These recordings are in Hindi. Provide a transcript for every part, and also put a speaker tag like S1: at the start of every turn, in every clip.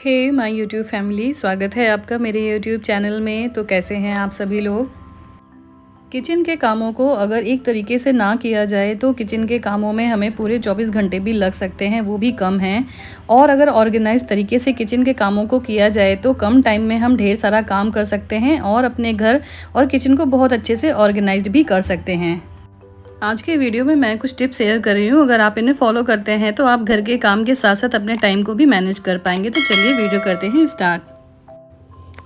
S1: हे माय यूट्यूब फैमिली, स्वागत है आपका मेरे यूट्यूब चैनल में। तो कैसे हैं आप सभी लोग। किचन के कामों को अगर एक तरीके से ना किया जाए तो किचन के कामों में हमें पूरे 24 घंटे भी लग सकते हैं, वो भी कम हैं। और अगर ऑर्गेनाइज तरीके से किचन के कामों को किया जाए तो कम टाइम में हम ढेर सारा काम कर सकते हैं और अपने घर और किचन को बहुत अच्छे से ऑर्गेनाइज्ड भी कर सकते हैं। आज के वीडियो में मैं कुछ टिप्स शेयर कर रही हूँ। अगर आप इन्हें फॉलो करते हैं तो आप घर के काम के साथ साथ अपने टाइम को भी मैनेज कर पाएंगे। तो चलिए वीडियो करते हैं स्टार्ट।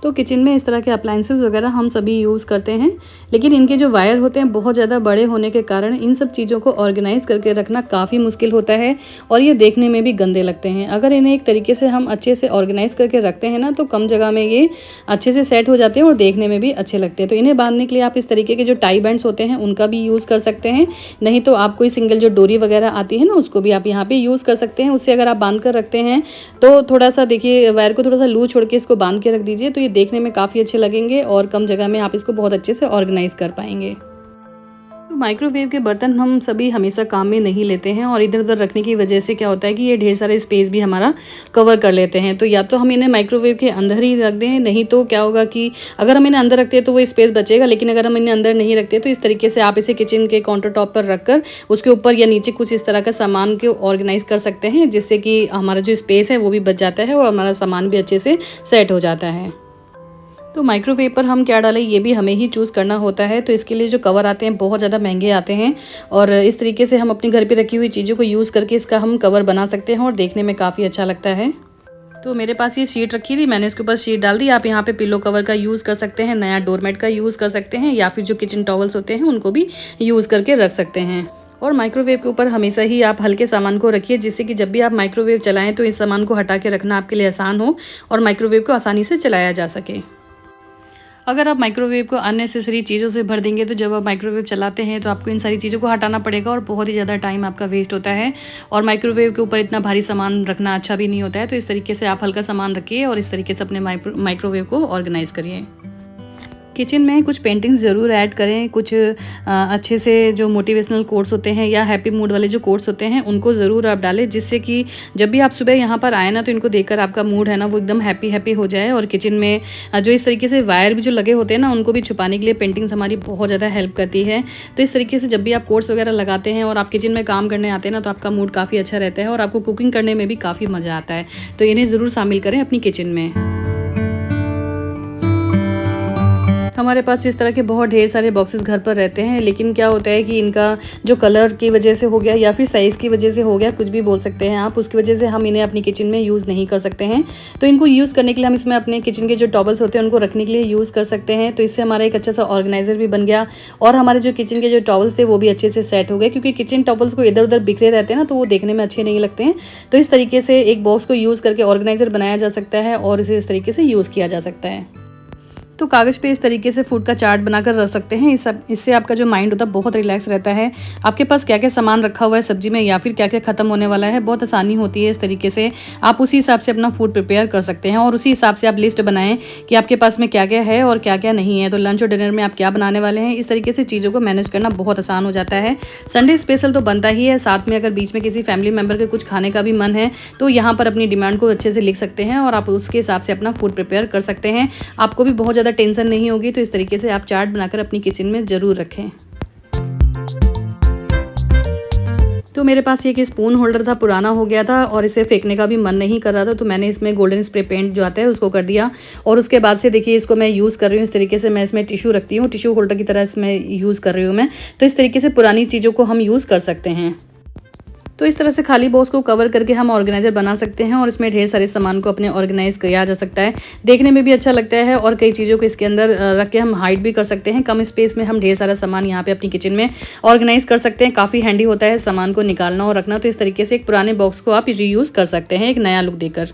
S1: तो किचन में इस तरह के अप्लाइंसेस वगैरह हम सभी यूज़ करते हैं, लेकिन इनके जो वायर होते हैं बहुत ज़्यादा बड़े होने के कारण इन सब चीज़ों को ऑर्गेनाइज़ करके रखना काफ़ी मुश्किल होता है और ये देखने में भी गंदे लगते हैं। अगर इन्हें एक तरीके से हम अच्छे से ऑर्गेनाइज़ करके रखते हैं ना, तो कम जगह में ये अच्छे से सेट हो जाते हैं और देखने में भी अच्छे लगते हैं। तो इन्हें बांधने के लिए आप इस तरीके के जो टाई बैंड्स होते हैं उनका भी यूज़ कर सकते हैं, नहीं तो आप कोई सिंगल जो डोरी वगैरह आती है ना, उसको भी आप यहाँ पर यूज़ कर सकते हैं। उससे अगर आप बांध कर रखते हैं तो थोड़ा सा देखिए, वायर को थोड़ा सा लूज छोड़ के इसको बांध के रख दीजिए, तो ये देखने में काफ़ी अच्छे लगेंगे और कम जगह में आप इसको बहुत अच्छे से ऑर्गेनाइज कर पाएंगे। तो माइक्रोवेव के बर्तन हम सभी हमेशा काम में नहीं लेते हैं और इधर उधर रखने की वजह से क्या होता है कि ये ढेर सारे स्पेस भी हमारा कवर कर लेते हैं। तो या तो हम इन्हें माइक्रोवेव के अंदर ही रख दें, नहीं तो क्या होगा कि अगर हम इन्हें अंदर रखते हैं तो वो स्पेस बचेगा, लेकिन अगर हम इन्हें अंदर नहीं रखते तो इस तरीके से आप इसे किचन के काउंटर टॉप पर रखकर उसके ऊपर या नीचे कुछ इस तरह का सामान को ऑर्गेनाइज कर सकते हैं, जिससे कि हमारा जो स्पेस है वो भी बच जाता है और हमारा सामान भी अच्छे से सेट हो जाता है। तो माइक्रोवेव पर हम क्या डालें ये भी हमें ही चूज़ करना होता है। तो इसके लिए जो कवर आते हैं बहुत ज़्यादा महंगे आते हैं और इस तरीके से हम अपने घर पे रखी हुई चीज़ों को यूज़ करके इसका हम कवर बना सकते हैं और देखने में काफ़ी अच्छा लगता है। तो मेरे पास ये शीट रखी थी, मैंने इसके ऊपर शीट डाल दी। आप यहाँ पे पिलो कवर का यूज़ कर सकते हैं, नया डोरमेट का यूज़ कर सकते हैं, या फिर जो किचन टॉवल्स होते हैं उनको भी यूज़ करके रख सकते हैं। और माइक्रोवेव के ऊपर हमेशा ही आप हल्के सामान को रखिए, जिससे कि जब भी आप माइक्रोवेव चलाएं तो इस सामान को हटा के रखना आपके लिए आसान हो और माइक्रोवेव को आसानी से चलाया जा सके। अगर आप माइक्रोवेव को अननेसेसरी चीज़ों से भर देंगे तो जब आप माइक्रोवेव चलाते हैं तो आपको इन सारी चीज़ों को हटाना पड़ेगा और बहुत ही ज़्यादा टाइम आपका वेस्ट होता है और माइक्रोवेव के ऊपर इतना भारी सामान रखना अच्छा भी नहीं होता है। तो इस तरीके से आप हल्का सामान रखिए और इस तरीके से अपने माइक्रोवेव को ऑर्गेनाइज़ करिए। किचन में कुछ पेंटिंग्स ज़रूर ऐड करें, कुछ अच्छे से जो मोटिवेशनल कोट्स होते हैं या हैप्पी मूड वाले जो कोट्स होते हैं उनको ज़रूर आप डालें, जिससे कि जब भी आप सुबह यहाँ पर आए ना तो इनको देखकर आपका मूड है ना वो एकदम हैप्पी हैप्पी हो जाए। और किचन में जो इस तरीके से वायर भी जो लगे होते हैं ना उनको भी छुपाने के लिए पेंटिंग्स हमारी बहुत ज़्यादा हेल्प करती है। तो इस तरीके से जब भी आप कोट्स वगैरह लगाते हैं और आप किचन में काम करने आते हैं ना तो आपका मूड काफ़ी अच्छा रहता है और आपको कुकिंग करने में भी काफ़ी मज़ा आता है। तो इन्हें ज़रूर शामिल करें अपनी किचन में। हमारे पास इस तरह के बहुत ढेर सारे बॉक्सेस घर पर रहते हैं, लेकिन क्या होता है कि इनका जो कलर की वजह से हो गया या फिर साइज़ की वजह से हो गया, कुछ भी बोल सकते हैं आप, उसकी वजह से हम इन्हें अपनी किचन में यूज़ नहीं कर सकते हैं। तो इनको यूज़ करने के लिए हम इसमें अपने किचन के जो टॉवल्स होते हैं उनको रखने के लिए यूज़ कर सकते हैं। तो इससे हमारा एक अच्छा सा ऑर्गेनाइज़र भी बन गया और हमारे जो किचन के जो टॉवल्स थे वो भी अच्छे से सेट हो गए, क्योंकि किचन टॉवल्स को इधर उधर बिखरे रहते हैं ना तो वो देखने में अच्छे नहीं लगते हैं। तो इस तरीके से एक बॉक्स को यूज़ करके ऑर्गेनाइज़र बनाया जा सकता है और इसे इस तरीके से यूज़ किया जा सकता है। तो कागज़ पे इस तरीके से फूड का चार्ट बनाकर रख सकते हैं। इससे आपका जो माइंड होता है बहुत रिलैक्स रहता है। आपके पास क्या क्या सामान रखा हुआ है सब्जी में या फिर क्या क्या ख़त्म होने वाला है, बहुत आसानी होती है। इस तरीके से आप उसी हिसाब से अपना फूड प्रिपेयर कर सकते हैं और उसी हिसाब से आप लिस्ट बनाएं कि आपके पास में क्या क्या है और क्या क्या नहीं है। तो लंच और डिनर में आप क्या बनाने वाले हैं, इस तरीके से चीज़ों को मैनेज करना बहुत आसान हो जाता है। संडे स्पेशल तो बनता ही है, साथ में अगर बीच में किसी फैमिली मेम्बर के कुछ खाने का भी मन है तो यहाँ पर अपनी डिमांड को अच्छे से लिख सकते हैं और आप उसके हिसाब से अपना फूड प्रिपेयर कर सकते हैं। आपको भी बहुत ज़्यादा टेंशन नहीं होगी। तो इस तरीके से आप चार्ट बनाकर अपनी किचन में ज़रूर रखें। तो मेरे पास एक स्पून होल्डर था, पुराना हो गया था और इसे फेंकने का भी मन नहीं कर रहा था, तो मैंने इसमें गोल्डन स्प्रे पेंट जो आता है उसको कर दिया और उसके बाद से देखिए इसको मैं यूज़ कर रही हूँ। इस तरीके से मैं इसमें टिश्यू रखती हूँ, टिश्यू होल्डर की तरह इसमें यूज़ कर रही हूँ मैं। तो इस तरीके से पुरानी चीज़ों को हम यूज़ कर सकते हैं। तो इस तरह से खाली बॉक्स को कवर करके हम ऑर्गेनाइज़र बना सकते हैं और इसमें ढेर सारे सामान को अपने ऑर्गेनाइज किया जा सकता है। देखने में भी अच्छा लगता है और कई चीज़ों को इसके अंदर रख के हम हाइड भी कर सकते हैं। कम स्पेस में हम ढेर सारा सामान यहाँ पे अपनी किचन में ऑर्गेनाइज कर सकते हैं। काफ़ी हैंडी होता है सामान को निकालना और रखना। तो इस तरीके से एक पुराने बॉक्स को आप रीयूज़ कर सकते हैं एक नया लुक देकर।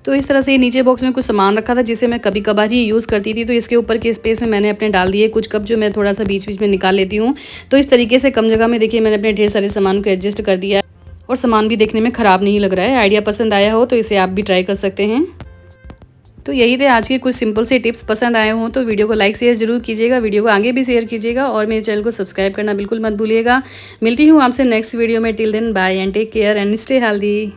S1: तो इस तरह से ये नीचे बॉक्स में कुछ सामान रखा था जिसे मैं कभी कभार ही यूज़ करती थी। तो इसके ऊपर के स्पेस में मैंने अपने डाल दिए कुछ कप, जो मैं थोड़ा सा बीच बीच में निकाल लेती हूँ। तो इस तरीके से कम जगह में देखिए मैंने अपने ढेर सारे सामान को एडजस्ट कर दिया और सामान भी देखने में ख़राब नहीं लग रहा है। आइडिया पसंद आया हो तो इसे आप भी ट्राई कर सकते हैं। तो यही थे आज के कुछ सिंपल से टिप्स। पसंद आए हों तो वीडियो को लाइक शेयर ज़रूर कीजिएगा, वीडियो को आगे भी शेयर कीजिएगा और मेरे चैनल को सब्सक्राइब करना बिल्कुल मत भूलिएगा। मिलती हूँ आपसे नेक्स्ट वीडियो में। Till then bye and take care and stay healthy.